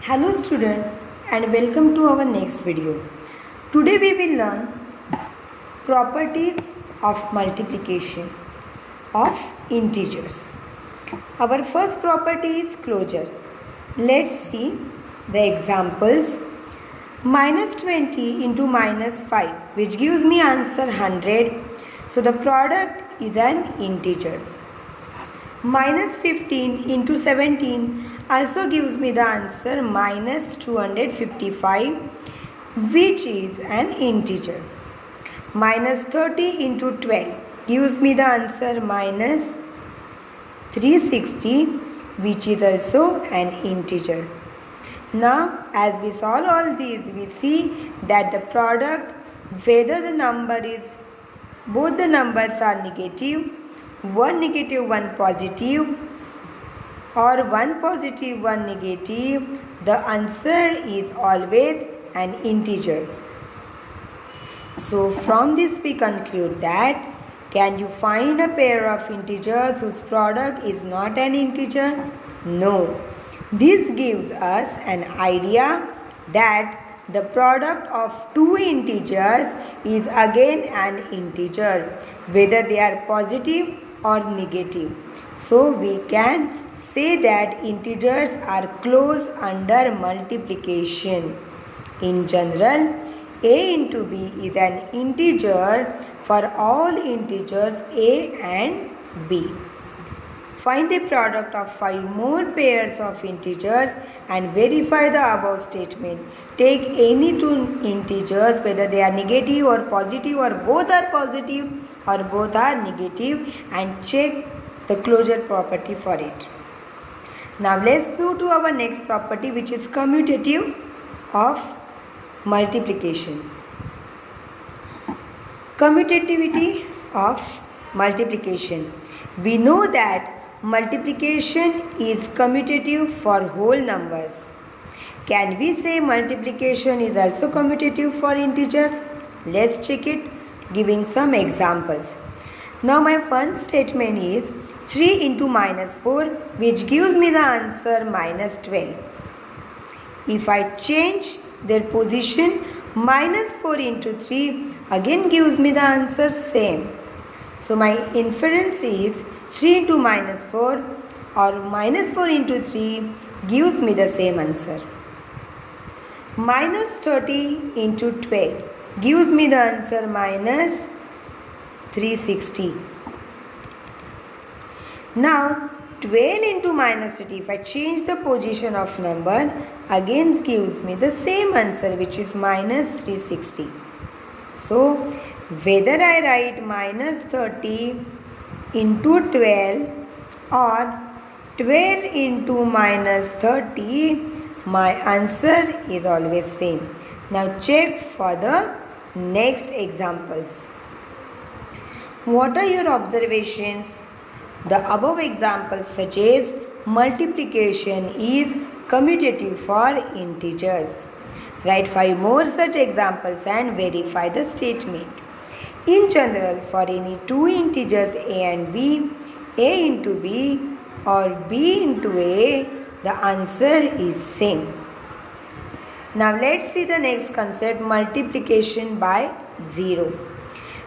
Hello student and welcome to our next video. Today we will learn properties of multiplication of integers. Our first property is closure. Let's see the examples. Minus 20 into minus 5 which gives me answer 100. So the product is an integer. Minus 15 into 17 also gives me the answer minus 255 which is an integer. Minus 30 into 12 gives me the answer minus 360 which is also an integer. Now as we solve all these, we see that the product, whether the number is, both the numbers are negative, one negative, one positive, or one positive, one negative, the answer is always an integer. So from this we conclude that, can you find a pair of integers whose product is not an integer? No. This gives us an idea that the product of two integers is again an integer, whether they are positive or negative. So we can say that integers are close under multiplication. In general, a into b is an integer for all integers a and b. Find the product of 5 more pairs of integers and verify the above statement. Take any two integers, whether they are negative or positive, or both are positive or both are negative, and check the closure property for it. Now let's move to our next property, which is commutative of multiplication. Commutativity of multiplication. We know that multiplication is commutative for whole numbers. Can we say multiplication is also commutative for integers? Let's check it, giving some examples. Now my first statement is 3 into minus 4, which gives me the answer minus 12. If I change their position, minus 4 into 3 again gives me the answer same. So my inference is 3 into minus 4 or minus 4 into 3 gives me the same answer. Minus 30 into 12 gives me the answer minus 360. Now 12 into minus 30, if I change the position of number, again gives me the same answer, which is minus 360. So whether I write minus 30 into 12 or 12 into minus 30, my answer is always same. Now check for the next examples. What are your observations? The above examples suggest multiplication is commutative for integers. Write 5 more such examples and verify the statement. In general, for any two integers a and b, a into b or b into a, the answer is same. Now let's see the next concept, multiplication by 0.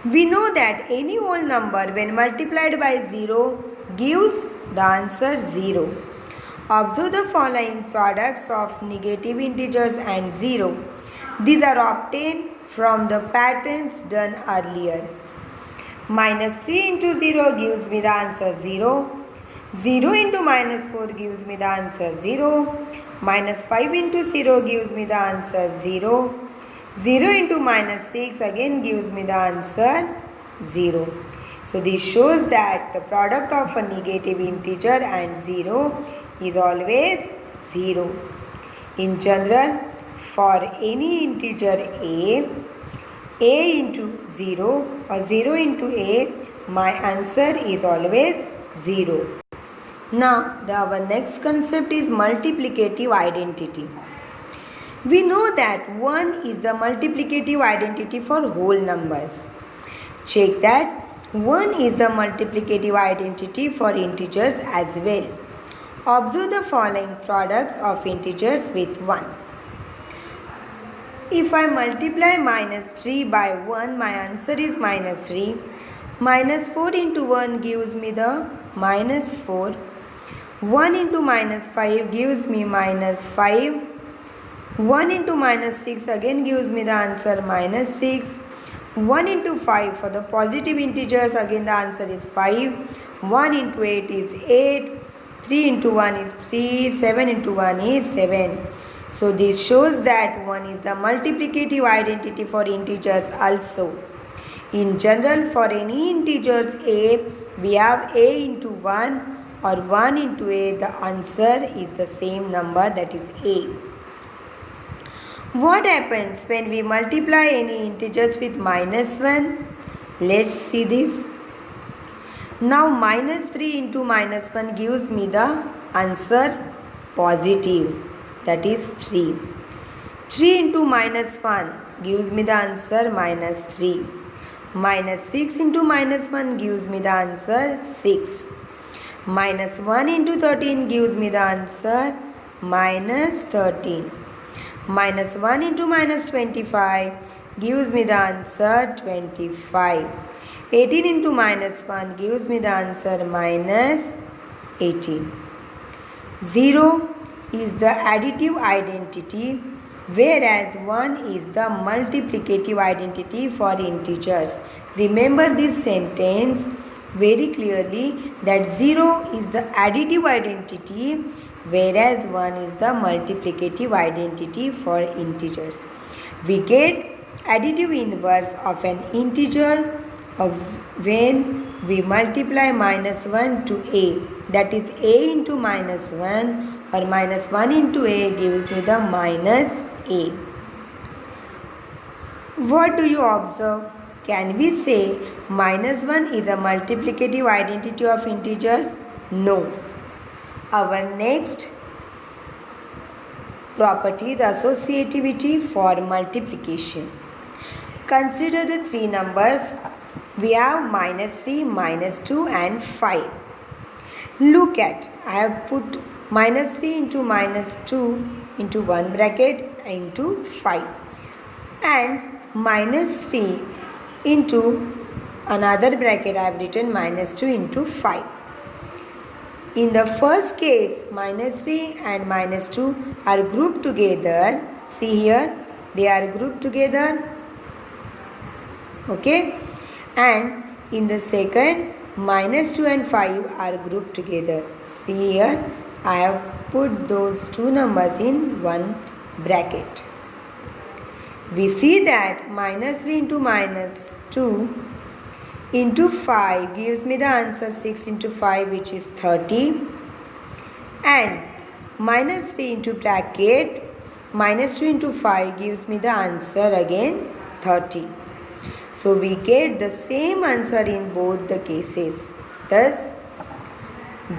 We know that any whole number when multiplied by 0 gives the answer 0. Observe the following products of negative integers and 0. These are obtained from the patterns done earlier. Minus 3 into 0 gives me the answer 0. 0 into minus 4 gives me the answer 0. Minus 5 into 0 gives me the answer 0. 0 into minus 6 again gives me the answer 0. So this shows that the product of a negative integer and 0 is always 0. In general, for any integer a into 0 or 0 into a, my answer is always 0. Now our next concept is multiplicative identity. We know that 1 is the multiplicative identity for whole numbers. Check that 1 is the multiplicative identity for integers as well. Observe the following products of integers with 1. If I multiply minus 3 by 1, my answer is minus 3. Minus 4 into 1 gives me the minus 4. 1 into minus 5 gives me minus 5. 1 into minus 6 again gives me the answer minus 6. 1 into 5 for the positive integers, again the answer is 5. 1 into 8 is 8. 3 into 1 is 3. 7 into 1 is 7. So this shows that 1 is the multiplicative identity for integers also. In general, for any integers a, we have a into 1 or 1 into a. The answer is the same number, that is a. What happens when we multiply any integers with minus 1? Let's see this. Now minus 3 into minus 1 gives me the answer positive, that is 3. 3 into minus 1 gives me the answer minus 3. Minus 6 into minus 1 gives me the answer 6. Minus 1 into 13 gives me the answer minus 13. Minus 1 into minus 25 gives me the answer 25. 18 into minus 1 gives me the answer minus 18. 0 is the additive identity, whereas 1 is the multiplicative identity for integers. Remember this sentence very clearly, that 0 is the additive identity, whereas 1 is the multiplicative identity for integers. We get additive inverse of an integer when we multiply minus 1 to a, that is a into minus 1, or minus 1 into a gives me the minus a. What do you observe? Can we say minus 1 is a multiplicative identity of integers? No. Our next property is associativity for multiplication. Consider the three numbers. We have minus 3, minus 2 and 5. Look at, I have put minus 3 into minus 2 into one bracket into 5, and minus 3 into another bracket I have written minus 2 into 5. In the first case, minus 3 and minus 2 are grouped together. See here, they are grouped together. Okay. And in the second, minus 2 and 5 are grouped together. See here, I have put those two numbers in one bracket. We see that minus 3 into minus 2 into 5 gives me the answer 6 into 5, which is 30. And minus 3 into bracket minus 2 into 5 gives me the answer again 30. So we get the same answer in both the cases. Thus,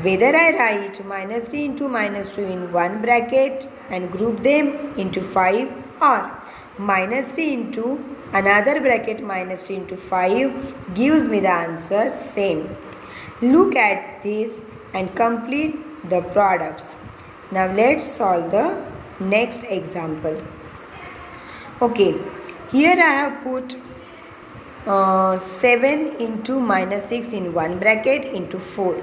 whether I write minus 3 into minus 2 in one bracket and group them into 5, or minus 3 into another bracket minus 3 into 5 gives me the answer same. Look at this and complete the products. Now let's solve the next example. Okay, here I have put 7 into minus 6 in one bracket into 4.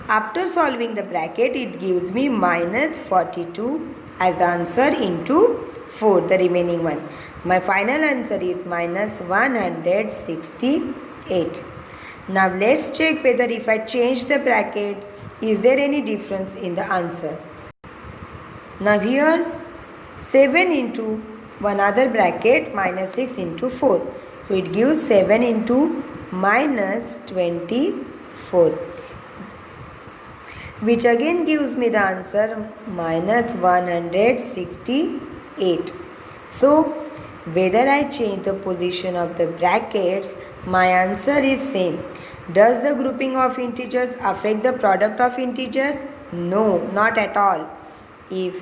After solving the bracket, it gives me minus 42 as the answer into 4, the remaining one. My final answer is minus 168. Now let's check whether if I change the bracket, is there any difference in the answer. Now here 7 into one other bracket minus 6 into 4. So it gives 7 into minus 24, which again gives me the answer minus 168. So whether I change the position of the brackets, my answer is same. Does the grouping of integers affect the product of integers? No, not at all. If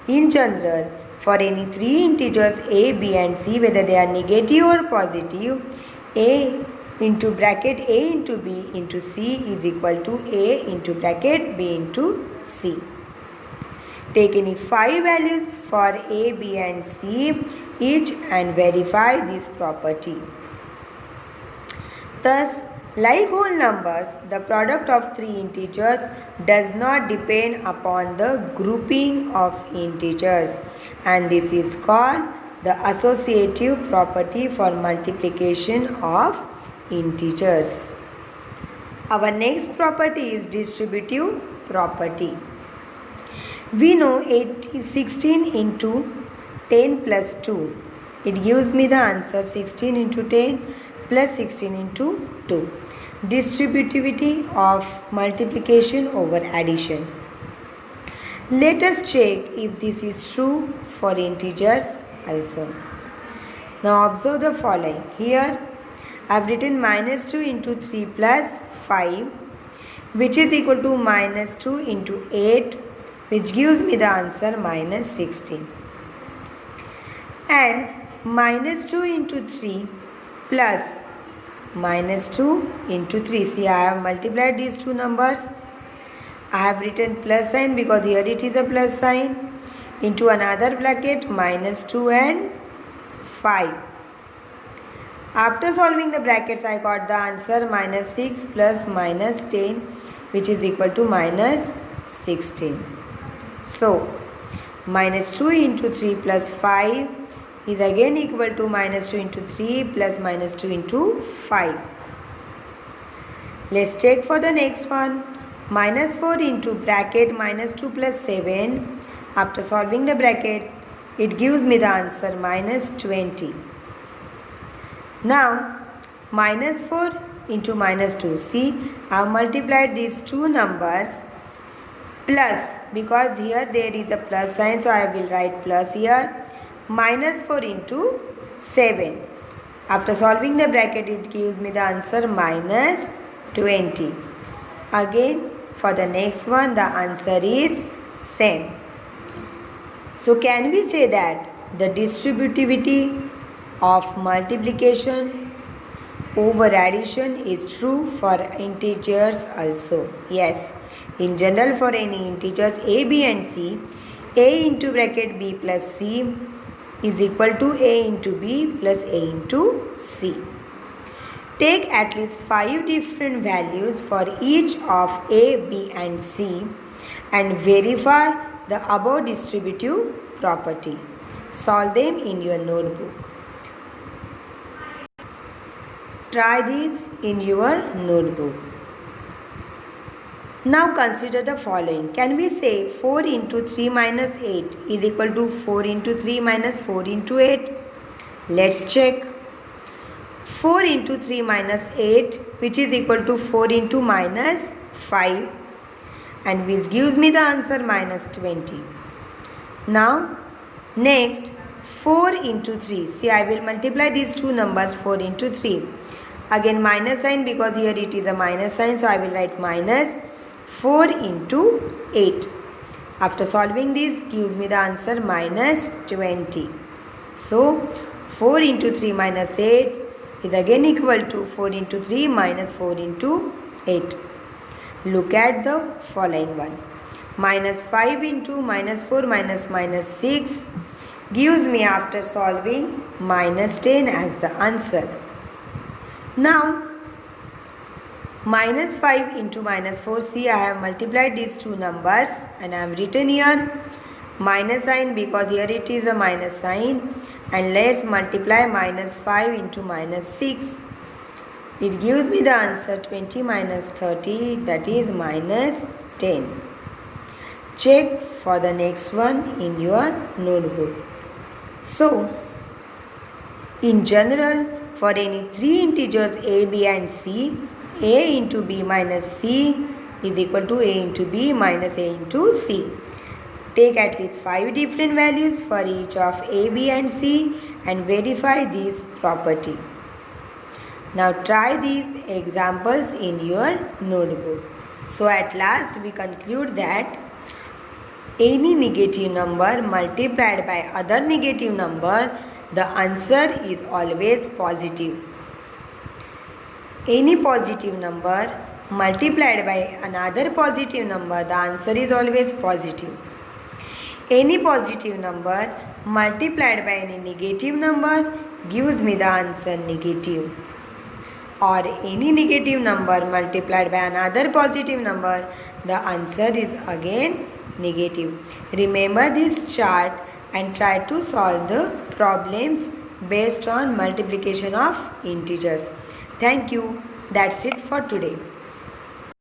in general, for any three integers a, b and c, whether they are negative or positive, a into bracket a into b into c is equal to a into bracket b into c. Take any 5 values for a, b and c each and verify this property. Thus, like whole numbers, the product of 3 integers does not depend upon the grouping of integers, and this is called the associative property for multiplication of integers. Our next property is distributive property. We know 16 into 10 plus 2. It gives me the answer 16 into 10 plus 16 into 2. Distributivity of multiplication over addition. Let us check if this is true for integers also. Now observe the following. Here I have written minus 2 into 3 plus 5, which is equal to minus 2 into 8, which gives me the answer minus 16. And minus 2 into 3 plus minus 2 into 3. See, I have multiplied these two numbers. I have written plus sign because here it is a plus sign, into another bracket minus 2 and 5. After solving the brackets, I got the answer minus 6 plus minus 10, which is equal to minus 16. So, minus 2 into 3 plus 5 is again equal to minus 2 into 3 plus minus 2 into 5. Let's take for the next one. Minus 4 into bracket minus 2 plus 7. After solving the bracket, it gives me the answer minus 20. Now, minus 4 into minus 2. See, I have multiplied these two numbers plus, because here there is a plus sign, so I will write plus here. Minus 4 into 7. After solving the bracket, it gives me the answer minus 20. Again, for the next one, the answer is same. So, can we say that the distributivity of multiplication over addition is true for integers also? Yes. In general, for any integers a, b and c, a into bracket b plus c is equal to a into b plus a into c. Take at least 5 different values for each of a, b and c and verify the above distributive property. Solve them in your notebook. Try this in your notebook. Now consider the following. Can we say 4 into 3 minus 8 is equal to 4 into 3 minus 4 into 8? Let's check. 4 into 3 minus 8, which is equal to 4 into minus 5, and which gives me the answer minus 20. Now next 4 into 3. See, I will multiply these two numbers 4 into 3. Again minus sign because here it is a minus sign, so I will write minus 4 into 8. After solving this gives me the answer minus 20. So 4 into 3 minus 8 is again equal to 4 into 3 minus 4 into 8. Look at the following one. Minus 5 into minus 4 minus minus 6 gives me, after solving, minus 10 as the answer. Now minus 5 into minus 4, see, I have multiplied these two numbers and I have written here minus sign because here it is a minus sign, and let's multiply minus 5 into minus 6. It gives me the answer 20 minus 30, that is minus 10. Check for the next one in your notebook. So, in general, for any 3 integers a, b and c, a into b minus c is equal to a into b minus a into c. Take at least 5 different values for each of a, b and c and verify this property. Now try these examples in your notebook. So at last we conclude that any negative number multiplied by other negative number, the answer is always positive. any positive number multiplied by another positive number, the answer is always positive. Any positive number multiplied by any negative number gives me the answer negative. Or any negative number multiplied by another positive number, the answer is again negative. Remember this chart and try to solve the problems based on multiplication of integers. Thank you. That's it for today.